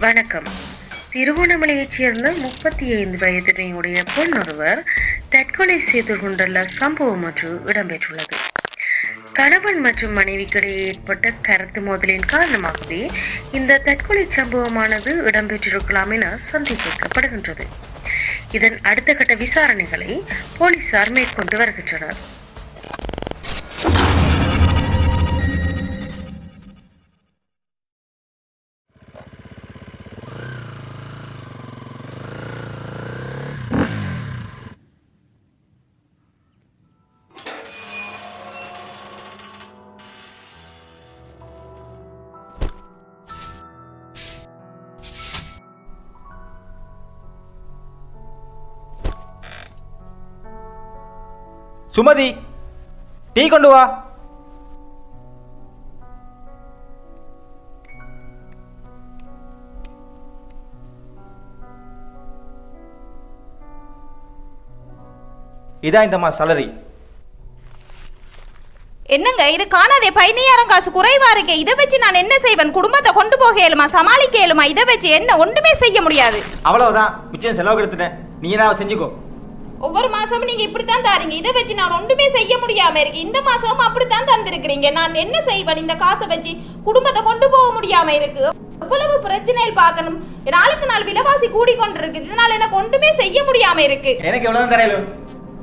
வணக்கம். திருகோணமலையைச் சேர்ந்த 35 வயதினையுடைய பெண்ணொருவர் தற்கொலை செய்து கொண்டுள்ள சம்பவம் ஒன்று இடம்பெற்றுள்ளது. கணவன் மற்றும் மனைவிக்கிடையே ஏற்பட்ட கருத்து மோதலின் காரணமாகவே இந்த தற்கொலை சம்பவமானது இடம்பெற்றிருக்கலாம் என சந்தேகிக்கப்படுகின்றது. இதன் அடுத்த கட்ட விசாரணைகளை போலீசார் மேற்கொண்டு வருகின்றனர். சுமதி, டீ கொண்டு வா. இதான் இந்த மாச salary. என்னங்க இது காணாதே 15000 காசு குறைவா இருக்கே. இதை வச்சு நான் என்ன செய்வேன்? குடும்பத்தை கொண்டு போக இயலுமா, சமாளிக்க இயலுமா? இதை வச்சு என்ன ஒன்றுமே செய்ய முடியாது. அவ்வளவுதான், மிச்சம் செலவு எடுத்துட்டேன். நீ ஏதாவது செஞ்சுக்கோ. ஒவ்வொரு மாசமும் நீங்க இப்படித்தான் தாரீங்க. இதை வச்சு நான் ஒன்றுமே செய்ய முடியாம இருக்கு. இந்த மாசமும் அப்படித்தான் தந்திருக்கிறீங்க. நான் என்ன செய்வேன்? இந்த காசை வச்சு குடும்பத்தை கொண்டு போக முடியாம இருக்கு. எவ்வளவு பிரச்சனைகள் பார்க்கணும். நாளுக்கு நாள் விலைவாசி கூடிக்கொண்டு இருக்கு. இதனால எனக்கு ஒன்றுமே செய்ய முடியாம இருக்கு. எனக்கு எவ்வளவுதான் தெரியல.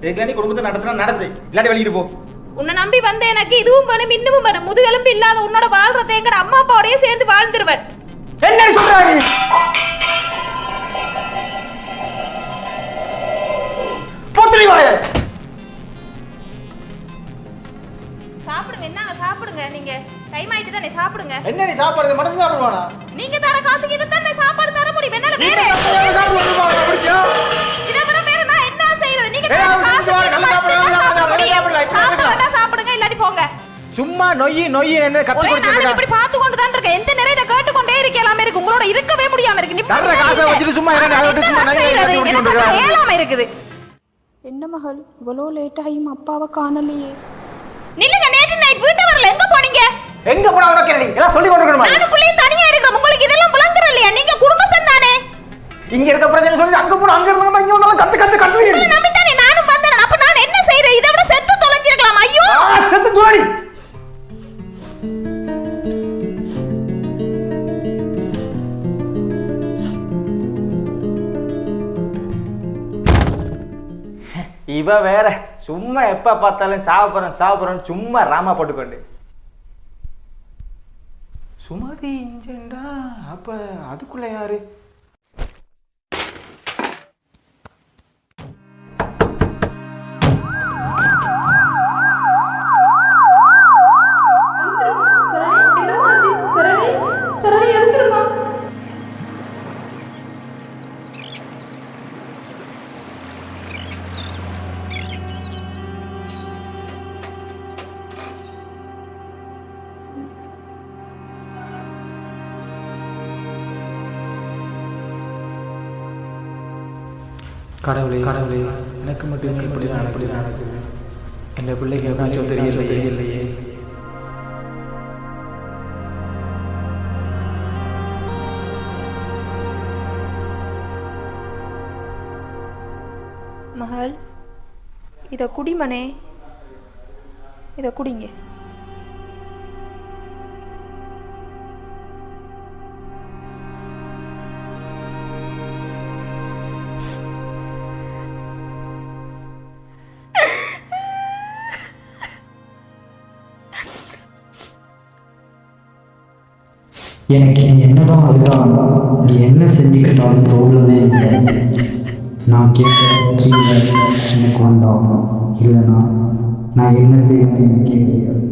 இதுக்கு குடும்பத்தை நடத்தினா நடத்து, இல்லாட்டி வெளியிட்டு போ. உன்னை நம்பி வந்த எனக்கு இதுவும் வேணும் இன்னமும் வேணும். முதுகெலும்பு இல்லாத உன்னோட வாழ்றதை எங்கட அம்மா அப்பாவோடய சேர்ந்து வாழ்ந்துருவேன். என்ன சொல்ற நீ? சாப்பிடுங்க, என்னங்க சாப்பிடுங்க. நீங்க டைம் ஆயிட்டு தானே சாப்பிடுங்க. என்ன நீ சாப்பாடு மனசு சாப்பிடுவானா? நீங்க தர காசுக்கு இது தானே சாப்பாடு தர முடியும். என்னால வேற சாப்பிடுவானா? அப்படிச்சா இத வர வேற நான் என்ன செய்யறது? நீங்க தர காசுக்கு நல்லா சாப்பிடுங்க. சாப்பிடுங்க இல்லாட்டி போங்க. சும்மா நொய்யி நொய்யி என்ன கத்தி கொடுத்துட்டு நான் இப்படி பார்த்து கொண்டு தான் இருக்கேன். எந்த நிறைய இத கேட்டு கொண்டே இருக்கலாமே இருக்கு. உங்களோட இருக்கவே முடியாம இருக்கு. நீ தர காசை வச்சிட்டு சும்மா இருங்க. அதை விட்டு சும்மா நிறைய கத்தி கொடுத்துட்டு இருக்கா. ஏலாம இருக்குது. என்ன மகள் இவ்வளோ லேட் ஆகியும் அப்பாவை காணலையே? நில்லுங்க, நேற்று நைட் வீட்டு வரல. எங்க போனீங்க? எங்க போனா உனக்கு என்னடி? எல்லாம் சொல்லி கொண்டு இருக்கணுமா? நானும் புள்ளைய தனியா இருக்கேன். உங்களுக்கு இதெல்லாம் விளங்குற இல்லையா? நீங்க குடும்பஸ்தன் தானே. இங்க இருக்க பிரச்சனை சொல்லி அங்க போனா அங்க இருந்தா இங்க வந்தாலும் கத்து கத்து கத்து. உங்களை நம்பி தானே நானும் வந்தேன். அப்ப நான் என்ன செய்யறது? இதை விட செத்து தொலைஞ்சிருக்கலாம். ஐயோ செத்து துளாடி. இவ வேற சும்மா எப்ப பார்த்தாலும் சாப்பிட்றோம் சும்மா ராமா போட்டுக்கொண்டு. சுமதி இஞ்சண்டா, அப்ப அதுக்குள்ள யாரு? கடவுளே கடவுளே, எனக்கு மட்டும் இப்படி நடக்குது. என் பிள்ளைக்கு என்னாச்சோ தெரியலையே. மகள் இதை குடிமனே, இதை குடிங்க. எனக்கு நீ என்னதான் அழுதாலும் நீ என்ன செஞ்சுக்கிட்டாலும் ப்ராப்ளமே இல்லை. நான் கேட்க எனக்கு வந்தாகணும், இல்லைனா நான் என்ன செய்வேன்னு எனக்கு தெரியாது.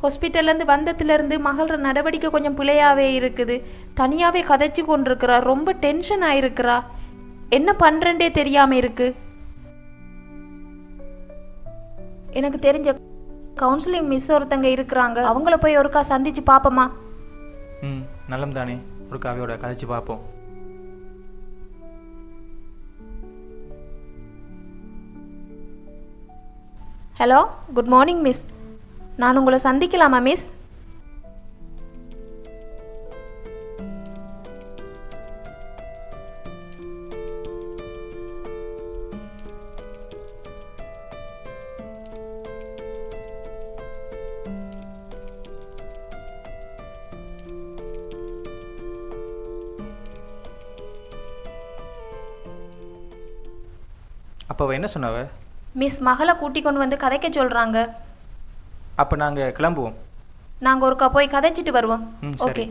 ஹாஸ்பிட்டல்லேருந்து வந்ததுலேருந்து மகளோட நடவடிக்கை கொஞ்சம் பிழையாவே இருக்குது. தனியாகவே கதைச்சி கொண்டிருக்கிறா. ரொம்ப டென்ஷன் ஆகிருக்கிறா. என்ன பண்ணுறேன்டே தெரியாமல் இருக்கு. எனக்கு தெரிஞ்ச கவுன்சிலிங் மிஸ் ஒருத்தங்க இருக்கிறாங்க. அவங்கள போய் ஒருக்கா சந்திச்சு பார்ப்போமா? நல்லம் தானே, ஒருக்கா அவையோட கதைச்சு பார்ப்போம். Hello, good morning miss. நான் உங்களை சந்திக்கலாமா மிஸ்? அப்போ அவள் என்ன சொன்னாவ? மிஸ் மகளை கூட்டி கொண்டு வந்து கதைக்க சொல்கிறாங்க. அப்போ நாங்கள் கிளம்புவோம். நாங்கள் ஒருக்கா போய் கதைச்சிட்டு வருவோம். சரி. ஓகே.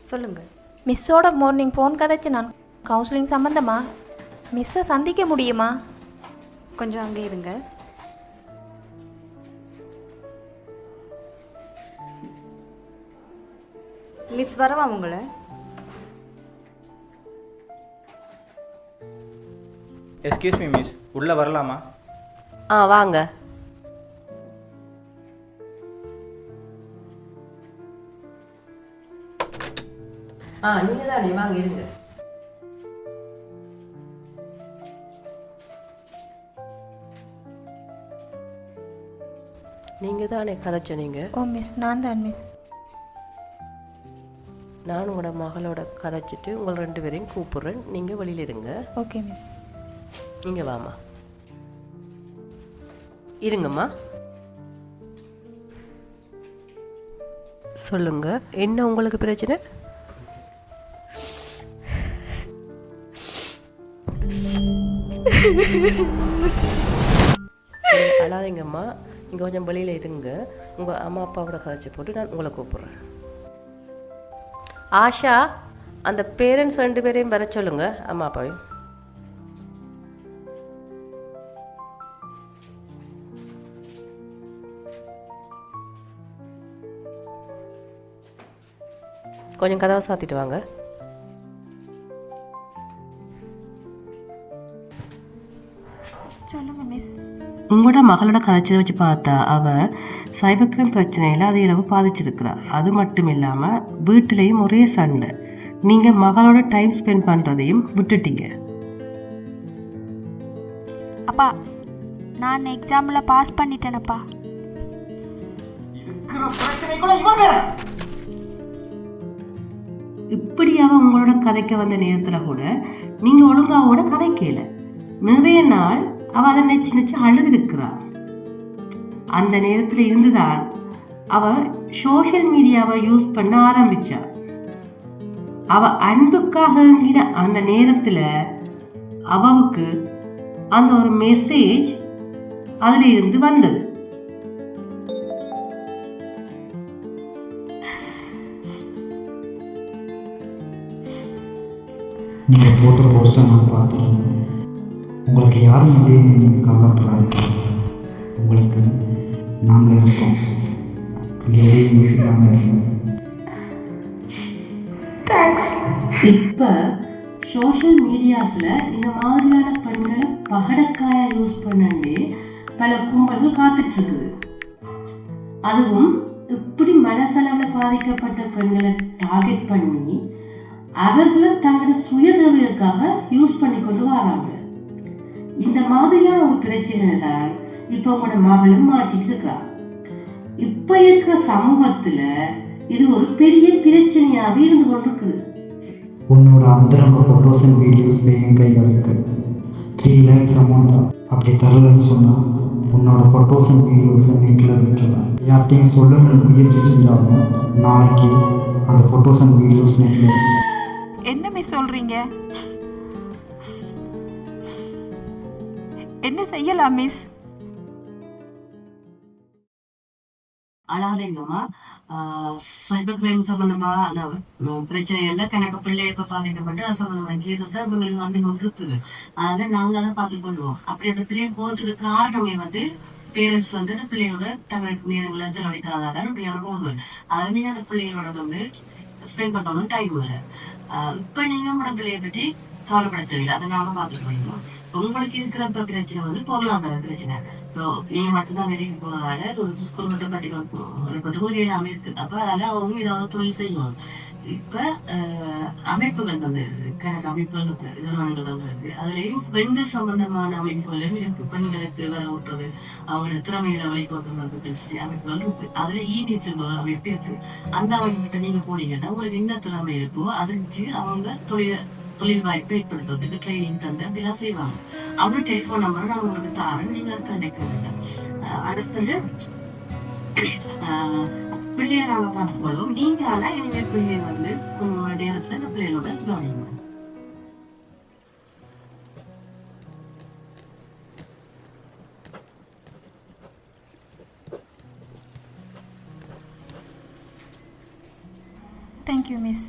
சொல்லுங்க. மிஸ்ஸோட மார்னிங் ஃபோன் கதைச்சு நான் கவுன்சிலிங் சம்மந்தமா மிஸ்ஸை சந்திக்க முடியுமா? கொஞ்சம் அங்கே இருங்க. மிஸ் வரவா உங்களை? எஸ்கியூஸ் மீ மிஸ், உள்ளே வரலாமா? வாங்க. நீங்க தானே, வாங்க இருங்க. நீங்க தானே கதைச்ச? நீங்க? ஓ மிஸ், நான் தான் மிஸ். நான் உங்களோட மகளோட கதைச்சிட்டு உங்களை 2 பேரையும் கூப்பிடுறேன். நீங்க வெளியில இருங்க. Okay miss. நீங்க வாமா. இருங்கம்மா. சொல்லுங்க, என்ன உங்களுக்கு பிரச்சனை? அழாதீங்கம்மா, நீங்கள் கொஞ்சம் வெளியில் இருங்க. உங்கள் அம்மா அப்பாவோட கதைச்சி போட்டு நான் உங்களை கூப்பிட்றேன். ஆஷா, அந்த பேரண்ட்ஸ் 2 பேரையும் வர சொல்லுங்க, அம்மா அப்பாவையும். கொஞ்சம் கதவை சாத்திட்டு வாங்க. சொல்லுங்க மிஸ். உங்களோட மகளோட கதைச்சதை வச்சு பார்த்தா அவள் சைபர் கிரைம் பிரச்சனையில் அதிக அளவு பாதிச்சிருக்கிறா. அது மட்டும் இல்லாமல் வீட்டிலையும் ஒரே சண்டை. நீங்கள் மகளோட டைம் ஸ்பெண்ட் பண்ணுறதையும் விட்டுட்டீங்க. அப்பா, நான் எக்ஸாமில் பாஸ் பண்ணிட்டேனப்பா. இப்படி அவள் உங்களோட கதைக்க வந்த நேரத்தில் கூட நீங்கள் ஒழுங்காவோட கதைக்கல. நிறைய நாள் அவள் அதை நெச்சு அழுதுருக்கிறாள். அந்த நேரத்தில் இருந்துதான் அவள் சோஷியல் மீடியாவை யூஸ் பண்ண ஆரம்பித்தாள். அவள் அன்புக்காக அந்த நேரத்தில் அவளுக்கு அந்த ஒரு மெசேஜ் அதில் இருந்து வந்தது. நீங்கள் போடுற போஸ்டர் நான் பார்த்துட்டோம். உங்களுக்கு யாரும் இல்லையே, நீங்கள் கவலைப்படாதீங்க. உங்களுக்கு நாங்கள் இருக்கோம். எதையும் மிஸ்ஸாமல் இருக்கோம். இப்போ சோஷியல் மீடியாஸில் இந்த மாதிரியான பெண்களை பகடக்காயா யூஸ் பண்ணி பல கும்பல்கள் காத்துட்ருக்குது. அதுவும் இப்படி மனசளவில் பாதிக்கப்பட்ட பெண்களை டார்கெட் பண்ணி அவர்களை தங்களோட சுய தேவைகளுக்காக யூஸ் பண்ணி கொண்டு வராங்க. இந்த மாதிரியான ஒரு பிரச்சனை தான் இப்போ உங்களோட மகளும் மாட்டிட்டு இருக்கிறார். இப்போ இருக்கிற சமூகத்தில் இது ஒரு பெரிய பிரச்சனையாகவே இருந்து கொண்டிருக்குது. உன்னோட அந்தரங்க ஃபோட்டோஸ் அண்ட் வீடியோஸ் என் கையில் இருக்கு. 3 lakhs அமௌண்ட் தான். அப்படி தரலன்னு சொன்னால் உன்னோட ஃபோட்டோஸ் அண்ட் வீடியோஸை நெட்டில் விட்டுருவேன். யார்கிட்டையும் சொல்லணும்னு முயற்சி செஞ்சாலும் நாளைக்கு அந்த ஃபோட்டோஸ் அண்ட் வீடியோஸ் நெட்டில் இருக்கு. என்ன மிஸ் சொல்கிறீங்க? என்ன செய்யலாம் மிஸ்? அழாதீங்கம்மா. சைபர் கிரைம் சம்பந்தமா பிரச்சனைகள்ல கணக்கு பிள்ளைய இப்ப பாதிக்கப்பட்டு அது சம்பந்தமான கேசஸ் தான் இவங்களுக்கு வந்து கொண்டு இருக்குது. அதனால நாங்க தான் பார்த்து கொள்வோம். அப்படி அந்த பிள்ளைங்க போறதுக்கு காரணமே வந்து பேரண்ட்ஸ் வந்து அந்த பிள்ளையோட தமிழ் நேரங்களை செலவழிக்காதான் இப்படியான போகுது. அதனால நீங்க அந்த பிள்ளைகளோட வந்து ஸ்பெண்ட் பண்ணணும் டைம் வேற. இப்ப நீங்க உங்களோட பிள்ளைய பற்றி கவலைப்பட தேவையில்லை. அதை நாங்க பார்த்துட்டு போயிடுவோம். உங்களுக்கு இருக்கிற பிரச்சனை வந்து பொருளாதார பிரச்சனை. நீங்க மட்டும்தான் வெளியே போனதால ஒரு குடும்பத்தை கட்டி தொழில் எல்லாமே இருக்கு. அப்ப அதனால அவங்க ஏதாவது தொழில் செய்யணும். இப்ப அமைப்புகள் வந்து கணக்கு அமைப்புகள் நிறுவனங்கள் வந்து இருக்கு. அதுலயும் பெண்கள் சம்பந்தமான அமைப்புகளும் இருக்கு. பெண்களுக்கு வேலை ஊட்டுறது, அவங்களோட திறமையில வழிபோக்குறது தெரிஞ்சு அமைப்புகள் இருக்கு. அதுல ஈடிஎஸ் ஒரு அமைப்பு இருக்கு. அந்த அமைப்பு கிட்ட நீங்க போனீங்கன்னா உங்களுக்கு என்ன திறமை இருக்கோ அதுக்கு அவங்க தொழில் வாய்ப்பை ஏற்படுத்துறதுக்கு ட்ரைனிங் தந்து அப்படிலாம் செய்வாங்க. அவங்க டெலிஃபோன் நம்பர் நான் உங்களுக்கு தாரேன், நீங்க கண்டக்ட் பண்ணுங்க. அடுத்தது பிள்ளைய நாங்க பார்த்துக்கொள்வோம். நீங்க ஆனா இனிமேல் பிள்ளைய வந்து உங்களோட நேரத்துல இந்த பிள்ளைகளோட செலவழிங்க. Thank you miss.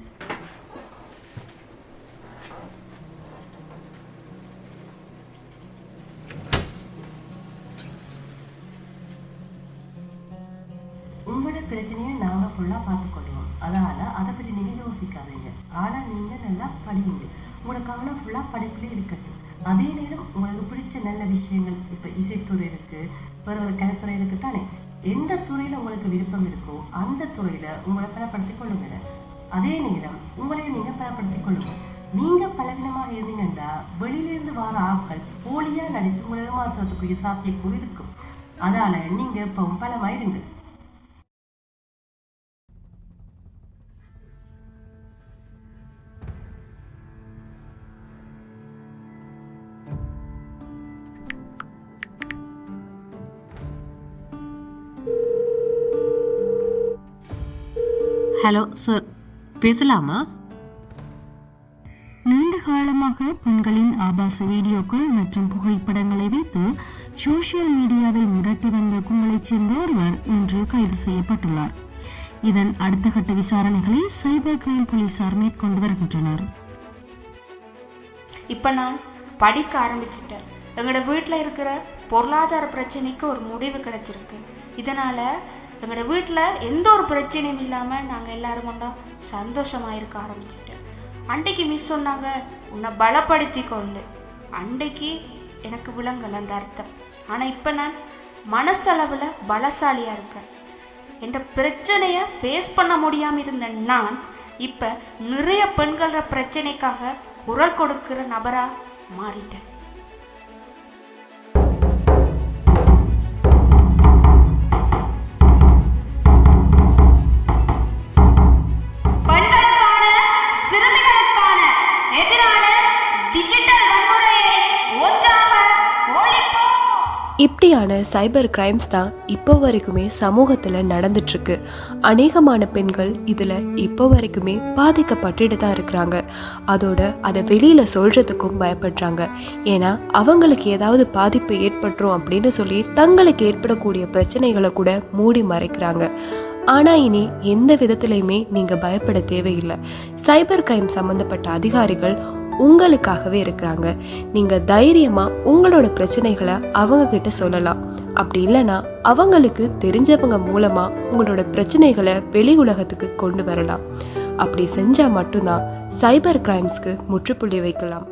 உங்களோட பிரச்சனையை நாங்க ஃபுல்லா பார்த்துக்கொள்வோம். அதனால அதை பற்றி நீங்க யோசிக்காதீங்க. ஆனா நீங்க நல்லா படிங்க. உங்களோட கவனம் ஃபுல்லா படிப்புலேயே இருக்கட்டும். அதே நேரம் உங்களுக்கு பிடிச்ச நல்ல விஷயங்கள், இப்ப இசைத்துறை இருக்கு, வேற ஒரு கலைத்துறை இருக்கு தானே. எந்த துறையில உங்களுக்கு விருப்பம் இருக்கோ அந்த துறையில உங்களை பலப்படுத்திக் கொள்ளுங்க. அதே நேரம் உங்களையும் நீங்க பலப்படுத்திக் கொள்ளுங்க. நீங்க பலவீனமாக இருந்தீங்கன்னா வெளியிலிருந்து வர ஆட்கள் போலியா நடித்து உங்களை ஏமாத்துறதுக்குரிய சாத்தியக்கூறு இருக்கும். அதனால நீங்க இப்பவும் பலமாயிருங்க. ஹலோ சார், பேசலாமா? நீண்ட காலமாக பெண்களின் ஆபாச வீடியோக்கள் மற்றும் புகைப்படங்களை வைத்து சோசியல் மீடியாவில் மிரட்டி வந்த கும்பலைச் சேர்ந்த ஒருவர் இன்று கைது செய்யப்பட்டுள்ளார். இதன் அடுத்த கட்ட விசாரணைகளை சைபர் கிரைம் போலீசார் மேற்கொண்டு வருகின்றனர். இப்போ நான் படிக்க ஆரம்பிச்சிட்டேன். எங்களோட வீட்டில் இருக்கிற பொருளாதார பிரச்சனைக்கு ஒரு முடிவு கிடைச்சிருக்கு. இதனால் எங்களோட வீட்டில் எந்த ஒரு பிரச்சனையும் இல்லாமல் நாங்கள் எல்லாரும் கொண்டா சந்தோஷமாக இருக்க ஆரம்பிச்சிட்டேன். அன்றைக்கு மிஸ் சொன்னாங்க, உன்னை பலப்படுத்தி கொண்டு. அன்றைக்கு எனக்கு விளங்கலை அந்த அர்த்தம். ஆனால் இப்போ நான் மனசளவில் பலசாலியாக இருக்கேன். என்ற பிரச்சனையை ஃபேஸ் பண்ண முடியாமல் இருந்த நான் இப்போ நிறைய பெண்களோட பிரச்சனைக்காக குரல் கொடுக்கிற நபராக மாறிட்டேன். இப்படியான சைபர் கிரைம்ஸ் தான் இப்போ வரைக்குமே சமூகத்தில் நடந்துட்டுருக்கு. அநேகமான பெண்கள் இதில் இப்போ வரைக்குமே பாதிக்கப்பட்டுட்டு தான் இருக்கிறாங்க. அதோட அதை வெளியில் சொல்கிறதுக்கும் பயப்படுறாங்க. ஏன்னா அவங்களுக்கு ஏதாவது பாதிப்பு ஏற்பட்டுரும் அப்படின்னு சொல்லி தங்களுக்கு ஏற்படக்கூடிய பிரச்சனைகளை கூட மூடி மறைக்கிறாங்க. ஆனால் இனி எந்த விதத்துலையுமே நீங்கள் பயப்பட தேவையில்லை. சைபர் கிரைம் சம்மந்தப்பட்ட அதிகாரிகள் உங்களுக்காகவே இருக்கிறாங்க. நீங்க தைரியமா உங்களோட பிரச்சனைகளை அவங்க கிட்ட சொல்லலாம். அப்படி இல்லைன்னா அவங்களுக்கு தெரிஞ்சவங்க மூலமா உங்களோட பிரச்சனைகளை வெளி உலகத்துக்கு கொண்டு வரலாம். அப்படி செஞ்சா மட்டும்தான் சைபர் கிரைம்ஸ்க்கு முற்றுப்புள்ளி வைக்கலாம்.